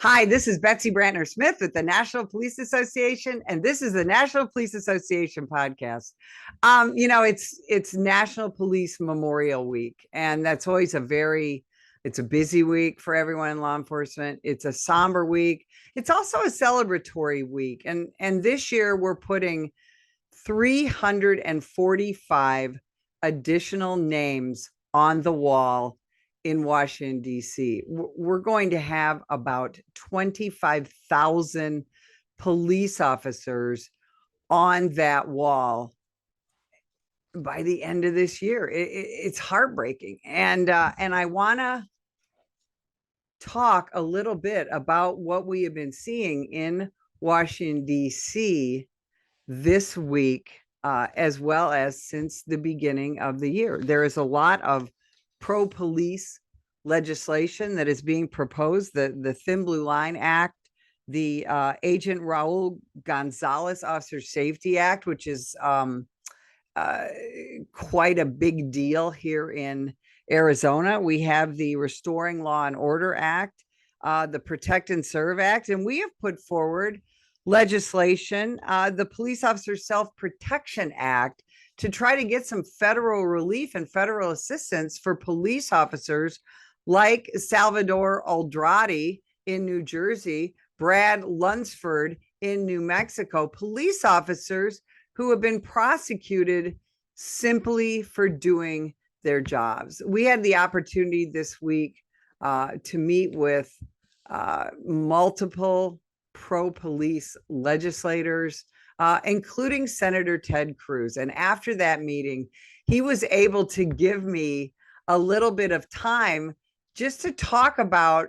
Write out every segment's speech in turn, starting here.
Hi, this is Betsy Brantner Smith with the National Police Association, and this is the National Police Association podcast. It's National Police Memorial Week, and that's always it's a busy week for everyone in law enforcement. It's a somber week. It's also a celebratory week, and this year we're putting 345 additional names on the wall in Washington, D.C. We're going to have about 25,000 police officers on that wall by the end of this year. It's heartbreaking. And I want to talk a little bit about what we have been seeing in Washington, D.C. this week, as well as since the beginning of the year. There is a lot of pro-police legislation that is being proposed, the Thin Blue Line Act, the Agent Raul Gonzalez Officer Safety Act, which is quite a big deal here in Arizona. We have the Restoring Law and Order Act, the Protect and Serve Act, and we have put forward legislation, the Police Officer Self-Protection Act, to try to get some federal relief and federal assistance for police officers like Salvador Aldrade in New Jersey, Brad Lunsford in New Mexico, police officers who have been prosecuted simply for doing their jobs. We had the opportunity this week to meet with multiple pro-police legislators, including Senator Ted Cruz. And after that meeting, he was able to give me a little bit of time just to talk about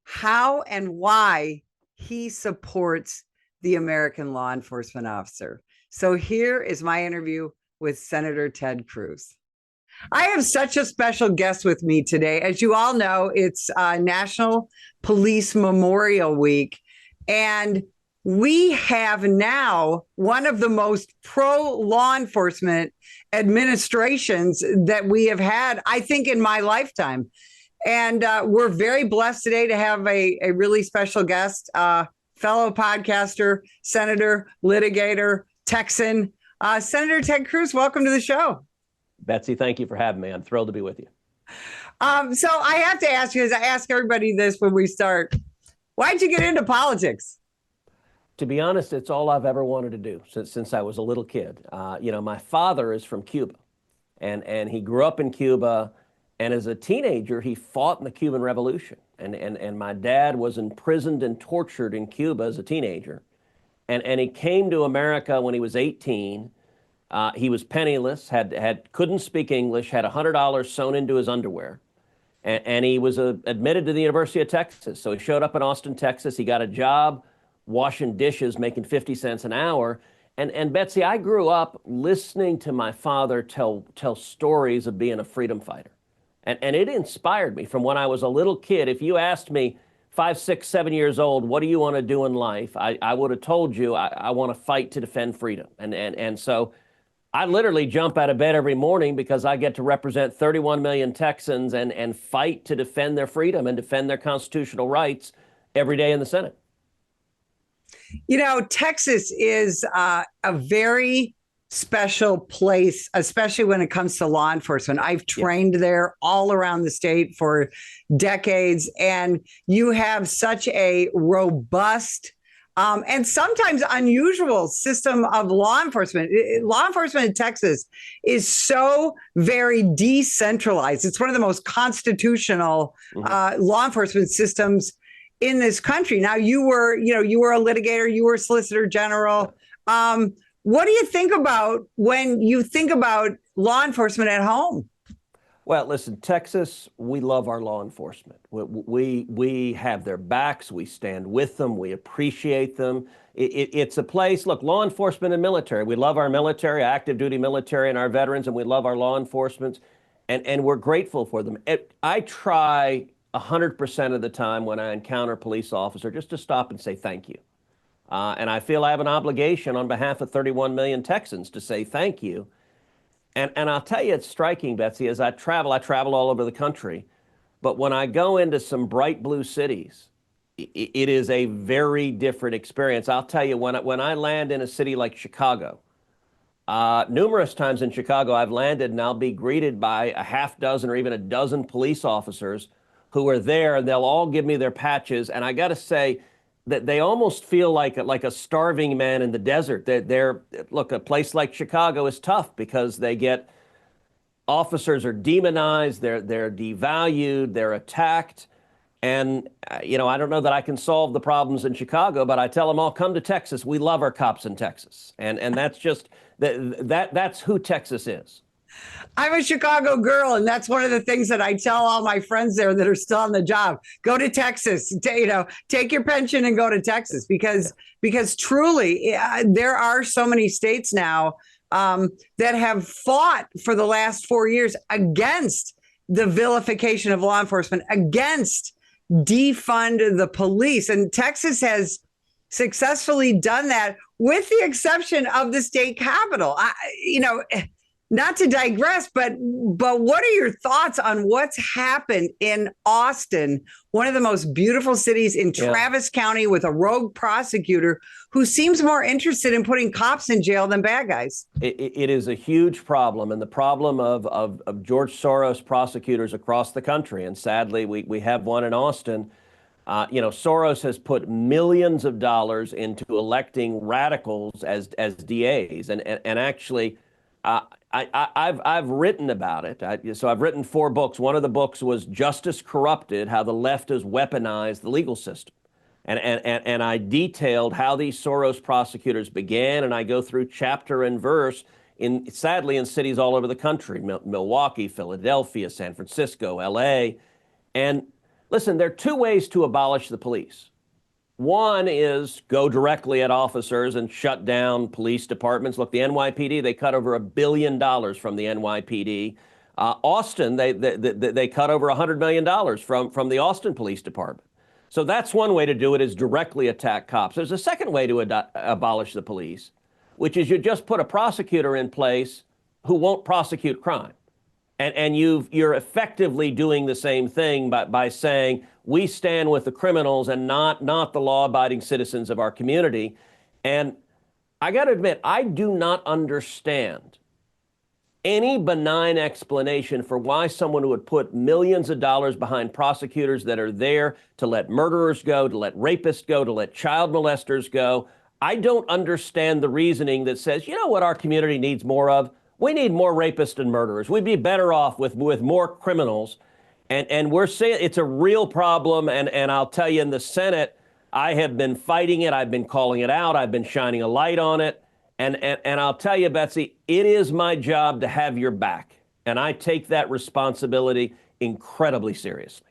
how and why he supports the American law enforcement officer. So here is my interview with Senator Ted Cruz. I have such a special guest with me today. As you all know, it's National Police Memorial Week, and we have now one of the most pro-law enforcement administrations that we have had, I think, in my lifetime. And we're very blessed today to have a really special guest, fellow podcaster, senator, litigator, Texan, Senator Ted Cruz. Welcome to the show. Betsy, thank you for having me. I'm thrilled to be with you. So I have to ask you, as I ask everybody this when we start, why'd you get into politics? To be honest, it's all I've ever wanted to do since I was a little kid. My father is from Cuba, and he grew up in Cuba. And as a teenager, he fought in the Cuban Revolution. And my dad was imprisoned and tortured in Cuba as a teenager. And he came to America when he was 18. He was penniless, couldn't speak English, had $100 sewn into his underwear. And he was admitted to the University of Texas. So he showed up in Austin, Texas. He got a job washing dishes, making 50 cents an hour. And Betsy, I grew up listening to my father tell stories of being a freedom fighter. And it inspired me from when I was a little kid. If you asked me 5, 6, 7 years old, what do you want to do in life? I would have told you I want to fight to defend freedom. And so I literally jump out of bed every morning because I get to represent 31 million Texans and fight to defend their freedom and defend their constitutional rights every day in the Senate. You know, Texas is a very special place, especially when it comes to law enforcement. I've trained there all around the state for decades, and you have such a robust and sometimes unusual system of law enforcement. Law enforcement in Texas is so very decentralized. It's one of the most constitutional law enforcement systems in this country. Now, you were a litigator, you were a solicitor general. What do you think about when you think about law enforcement at home? Well, listen, Texas, we love our law enforcement. We have their backs. We stand with them. We appreciate them. It's a place, look, law enforcement and military. We love our military, active duty military, and our veterans, and we love our law enforcement, and we're grateful for them. I try 100% of the time when I encounter a police officer just to stop and say thank you. And I feel I have an obligation on behalf of 31 million Texans to say thank you. And I'll tell you, it's striking, Betsy, as I travel all over the country. But when I go into some bright blue cities, it is a very different experience. I'll tell you, when I land in a city like Chicago, numerous times in Chicago, I've landed and I'll be greeted by a half dozen or even a dozen police officers who are there, and they'll all give me their patches. And I got to say that they almost feel like a starving man in the desert. Look, a place like Chicago is tough because they get officers are demonized, they're devalued, they're attacked. And, I don't know that I can solve the problems in Chicago, but I tell them all, come to Texas. We love our cops in Texas. And that's just, that's who Texas is. I'm a Chicago girl, and that's one of the things that I tell all my friends there that are still on the job. Go to Texas, take your pension and go to Texas because truly there are so many states now that have fought for the last 4 years against the vilification of law enforcement, against defund the police. And Texas has successfully done that with the exception of the state capitol. Not to digress, but what are your thoughts on what's happened in Austin, one of the most beautiful cities in Travis County, with a rogue prosecutor who seems more interested in putting cops in jail than bad guys? It is a huge problem, and the problem of George Soros prosecutors across the country. And sadly, we have one in Austin. Soros has put millions of dollars into electing radicals as DAs, and actually. I've written about it. So I've written 4 books. One of the books was Justice Corrupted: How the Left Has Weaponized the Legal System. And I detailed how these Soros prosecutors began, and I go through chapter and verse sadly in cities all over the country: Milwaukee, Philadelphia, San Francisco, LA. And listen, there are 2 ways to abolish the police. One is go directly at officers and shut down police departments. Look, the NYPD, they cut over $1 billion from the NYPD. Austin, they cut over $100 million from the Austin Police Department. So that's one way to do it, is directly attack cops. There's a second way to abolish the police, which is you just put a prosecutor in place who won't prosecute crime. And you're effectively doing the same thing by saying we stand with the criminals and not the law-abiding citizens of our community. And I got to admit, I do not understand any benign explanation for why someone would put millions of dollars behind prosecutors that are there to let murderers go, to let rapists go, to let child molesters go. I don't understand the reasoning that says, you know what our community needs more of? We need more rapists and murderers. We'd be better off with more criminals. And we're saying it's a real problem. And I'll tell you, in the Senate, I have been fighting it. I've been calling it out. I've been shining a light on it. And I'll tell you, Betsy, it is my job to have your back. And I take that responsibility incredibly seriously.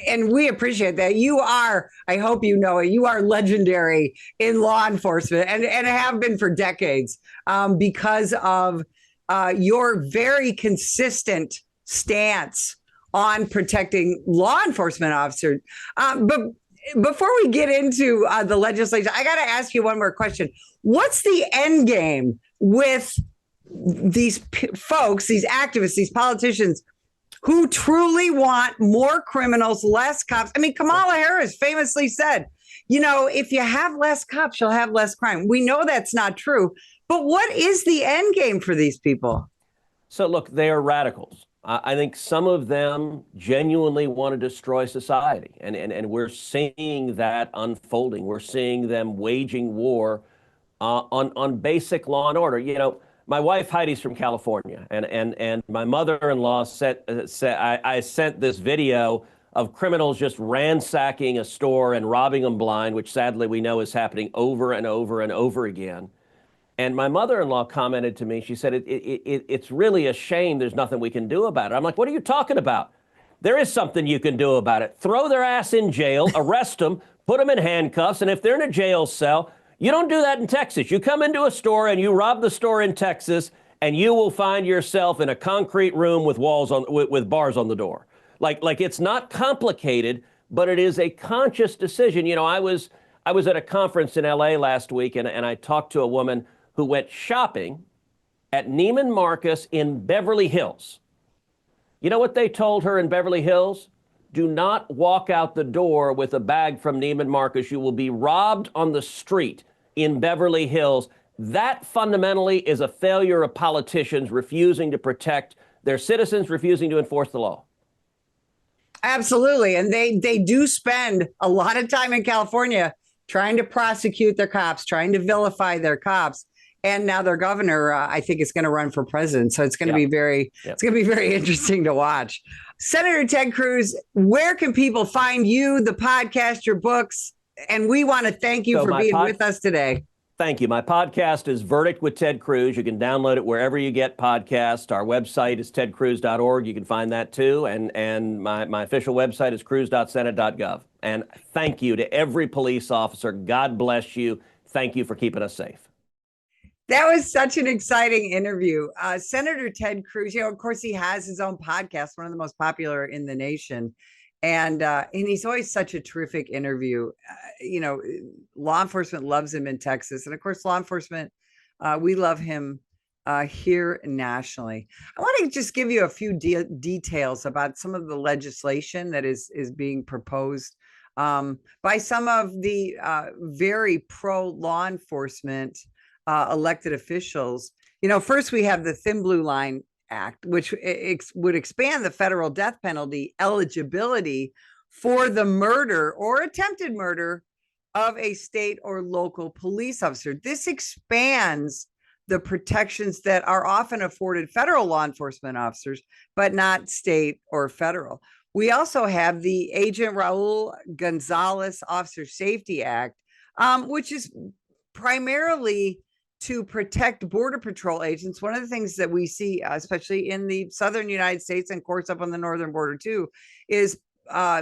And we appreciate that. You are, I hope you know it, you are legendary in law enforcement and have been for decades because of your very consistent stance on protecting law enforcement officers. But before we get into the legislation, I got to ask you one more question. What's the end game with these folks, these activists, these politicians who truly want more criminals, less cops? I mean, Kamala Harris famously said, if you have less cops, you'll have less crime. We know that's not true. But what is the end game for these people? So, look, they are radicals. I think some of them genuinely want to destroy society. And we're seeing that unfolding. We're seeing them waging war on basic law and order. My wife Heidi's from California, and my mother-in-law I sent this video of criminals just ransacking a store and robbing them blind, which sadly we know is happening over and over and over again. And my mother-in-law commented to me, she said, it's really a shame there's nothing we can do about it. I'm like, what are you talking about? There is something you can do about it. Throw their ass in jail, arrest them, put them in handcuffs, and if they're in a jail cell, you don't do that in Texas. You come into a store and you rob the store in Texas, and you will find yourself in a concrete room with with bars on the door. Like it's not complicated, but it is a conscious decision. I was at a conference in LA last week, and I talked to a woman who went shopping at Neiman Marcus in Beverly Hills. You know what they told her in Beverly Hills? do not walk out the door with a bag from Neiman Marcus. You will be robbed on the street in Beverly Hills. That fundamentally is a failure of politicians refusing to protect their citizens, refusing to enforce the law. Absolutely. And they do spend a lot of time in California trying to prosecute their cops, trying to vilify their cops. And now their governor, I think, is going to run for president. So it's going to be it's going to be very interesting to watch. Senator Ted Cruz, where can people find you, the podcast, your books? And we want to thank you for being with us today. Thank you. My podcast is Verdict with Ted Cruz. You can download it wherever you get podcasts. Our website is tedcruz.org. You can find that too. And my official website is cruz.senate.gov. And thank you to every police officer. God bless you. Thank you for keeping us safe. That was such an exciting interview. Senator Ted Cruz, of course, he has his own podcast, one of the most popular in the nation. And he's always such a terrific interview. Law enforcement loves him in Texas. And of course, law enforcement, we love him here nationally. I want to just give you a few details about some of the legislation that is being proposed by some of the very pro-law enforcement elected officials. First we have the Thin Blue Line Act, which would expand the federal death penalty eligibility for the murder or attempted murder of a state or local police officer. This expands the protections that are often afforded federal law enforcement officers, but not state or federal. We also have the Agent Raul Gonzalez Officer Safety Act, which is primarily to protect Border Patrol agents. One of the things that we see, especially in the southern United States and of course up on the northern border too, is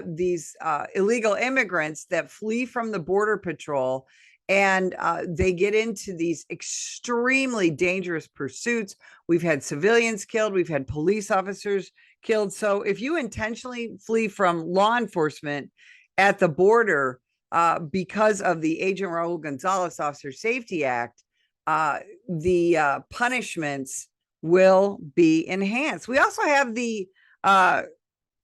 these illegal immigrants that flee from the Border Patrol, and they get into these extremely dangerous pursuits. We've had civilians killed. We've had police officers killed. So if you intentionally flee from law enforcement at the border because of the Agent Raul Gonzalez Officer Safety Act, the punishments will be enhanced. We also have the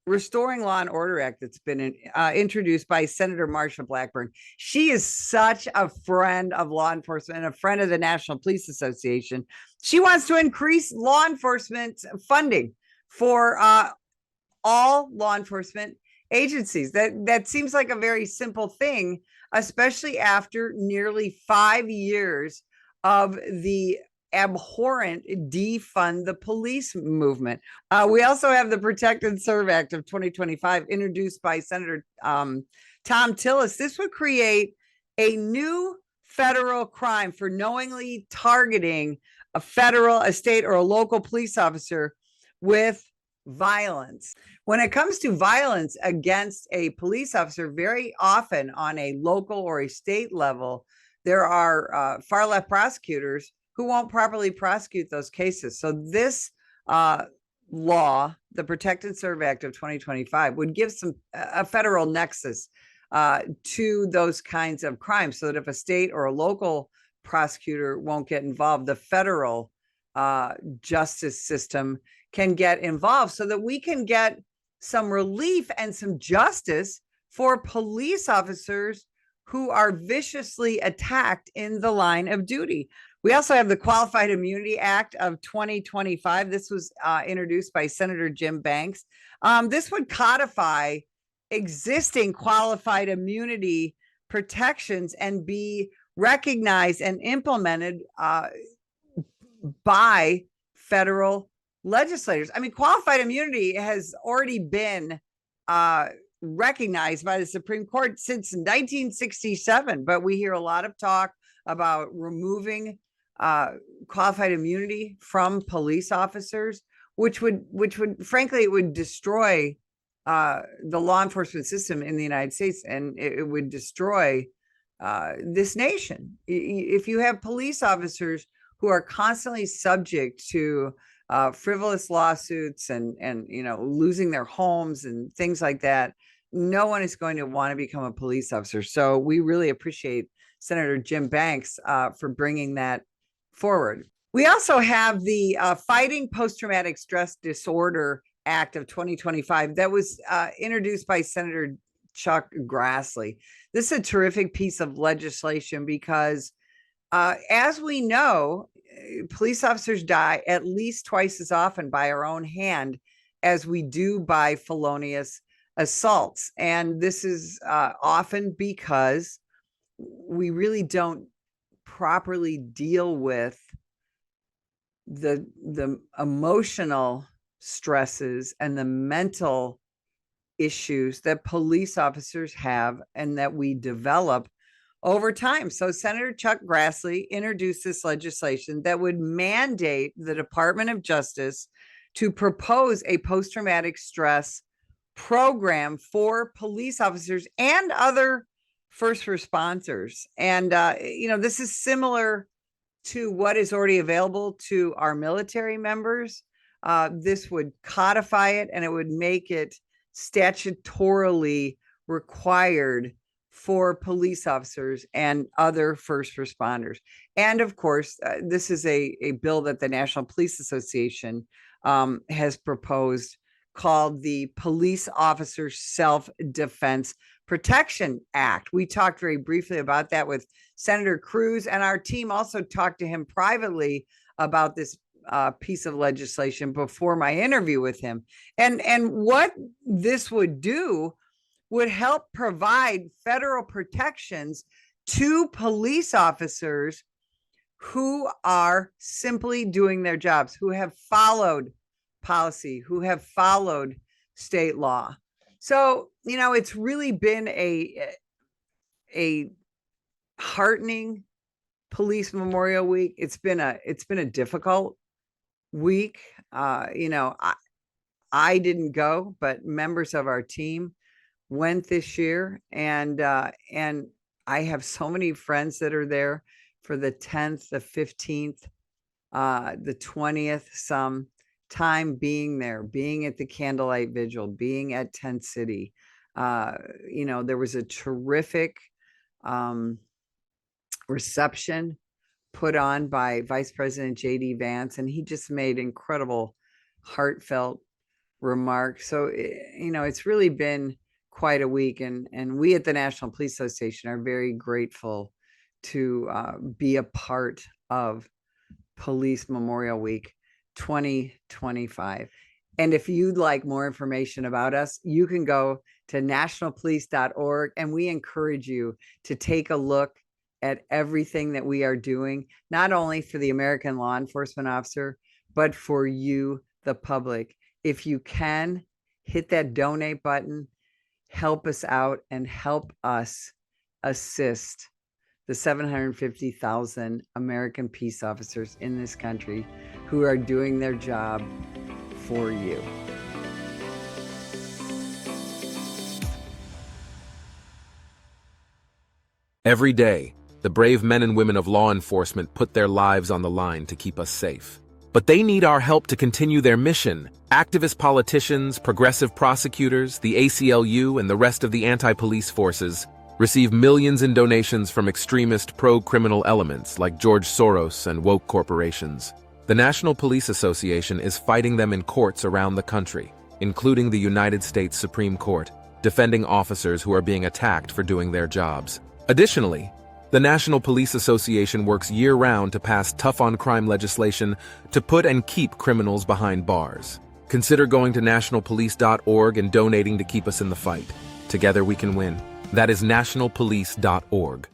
Restoring Law and Order Act that's been introduced by Senator Marsha Blackburn. She is such a friend of law enforcement and a friend of the National Police Association. She wants to increase law enforcement funding for all law enforcement agencies. That seems like a very simple thing, especially after nearly 5 years of the abhorrent defund the police movement. We also have the Protect and Serve Act of 2025, introduced by Senator Tom Tillis. This would create a new federal crime for knowingly targeting a federal, a state, or a local police officer with violence. When it comes to violence against a police officer, very often on a local or a state level, there are far left prosecutors who won't properly prosecute those cases. So this law, the Protect and Serve Act of 2025, would give a federal nexus to those kinds of crimes, so that if a state or a local prosecutor won't get involved, the federal justice system can get involved, so that we can get some relief and some justice for police officers who are viciously attacked in the line of duty. We also have the Qualified Immunity Act of 2025. This was introduced by Senator Jim Banks. This would codify existing qualified immunity protections and be recognized and implemented by federal legislators. I mean, qualified immunity has already been recognized by the Supreme Court since 1967, but we hear a lot of talk about removing qualified immunity from police officers, which would frankly, it would destroy the law enforcement system in the United States, and it would destroy this nation. If you have police officers who are constantly subject to frivolous lawsuits and losing their homes and things like that, no one is going to want to become a police officer. So we really appreciate Senator Jim Banks for bringing that forward. We also have the Fighting Post-Traumatic Stress Disorder Act of 2025 that was introduced by Senator Chuck Grassley. This is a terrific piece of legislation because, as we know, police officers die at least twice as often by our own hand as we do by felonious assaults. And this is often because we really don't properly deal with the emotional stresses and the mental issues that police officers have and that we develop over time. So Senator Chuck Grassley introduced this legislation that would mandate the Department of Justice to propose a post-traumatic stress program for police officers and other first responders. And, this is similar to what is already available to our military members. This would codify it and it would make it statutorily required for police officers and other first responders. And of course, this is a bill that the National Police Association has proposed called the Police Officer Self-Defense Protection Act. We talked very briefly about that with Senator Cruz, and our team also talked to him privately about this piece of legislation before my interview with him. And what this would do would help provide federal protections to police officers who are simply doing their jobs, who have followed policy, who have followed state law. So, it's really been a heartening Police Memorial Week. It's been a difficult week. I didn't go, but members of our team went this year, and I have so many friends that are there for the 10th, the 15th, the 20th, some time being there, being at the candlelight vigil, being at Tent City. There was a terrific reception put on by Vice President J.D. Vance, and he just made incredible, heartfelt remarks. So, it's really been quite a week, and we at the National Police Association are very grateful to be a part of Police Memorial Week 2025. And if you'd like more information about us, you can go to nationalpolice.org, and we encourage you to take a look at everything that we are doing, not only for the American law enforcement officer, but for you, the public. If you can, hit that donate button, help us out, and help us assist the 750,000 American peace officers in this country who are doing their job for you. Every day, the brave men and women of law enforcement put their lives on the line to keep us safe. But they need our help to continue their mission. Activist politicians, progressive prosecutors, the ACLU, and the rest of the anti-police forces receive millions in donations from extremist pro-criminal elements like George Soros and woke corporations. The National Police Association is fighting them in courts around the country, including the United States Supreme Court, defending officers who are being attacked for doing their jobs. Additionally, the National Police Association works year-round to pass tough-on-crime legislation to put and keep criminals behind bars. Consider going to nationalpolice.org and donating to keep us in the fight. Together we can win. That is nationalpolice.org.